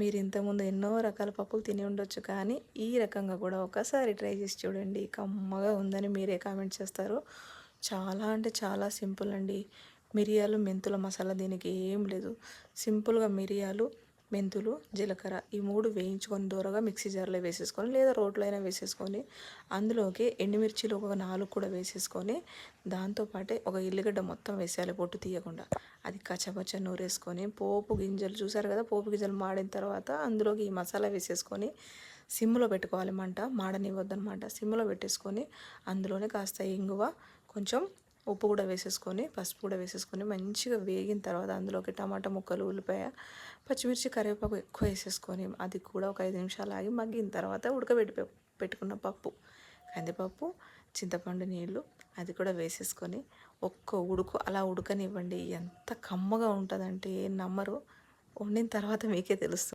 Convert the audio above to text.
మీరు ఇంతకుముందు ఎన్నో రకాల పప్పులు తిని ఉండొచ్చు, కానీ ఈ రకంగా కూడా ఒకసారి ట్రై చేసి చూడండి. కమ్మగా ఉందని మీరే కామెంట్ చేస్తారు. చాలా అంటే చాలా సింపుల్ అండి. మిరియాలు, మెంతుల మసాలా దీనికి ఏం లేదు. సింపుల్గా మిరియాలు, మెంతులు, జీలకర్ర ఈ 3 వేయించుకొని దూరగా మిక్సీ జార్లో వేసేసుకొని, లేదా రోట్లో అయినా వేసేసుకొని, అందులోకి ఎండుమిర్చిలు ఒక 4 కూడా వేసేసుకొని, దాంతోపాటే ఒక ఎల్లిగడ్డ మొత్తం వేసేయాలి పొట్టు తీయకుండా. అది కచ్చపచ్చ నూరేసుకొని, పోపు గింజలు చూసారు కదా, పోపు గింజలు మాడిన తర్వాత అందులోకి ఈ మసాలా వేసేసుకొని సిమ్లో పెట్టుకోవాలి. మంట మాడనివ్వద్దనమాట. సిమ్లో పెట్టేసుకొని అందులోనే కాస్త ఇంగువ, కొంచెం ఉప్పు కూడా వేసేసుకొని, పసుపు కూడా వేసేసుకొని మంచిగా వేగిన తర్వాత అందులోకి టమాటా ముక్కలు, ఉల్లిపాయ, పచ్చిమిర్చి, కరివేపాకు ఎక్కువ వేసేసుకొని అది కూడా ఒక 5 నిమిషాలు ఆగి మగ్గిన తర్వాత పెట్టుకున్న పప్పు, కందిపప్పు, చింతపండు నీళ్ళు అది కూడా వేసేసుకొని ఒక్క ఉడుకు అలా ఉడకనివ్వండి. ఎంత కమ్మగా ఉంటుందంటే నమ్మరు. వండిన తర్వాత మీకే తెలుస్తుంది.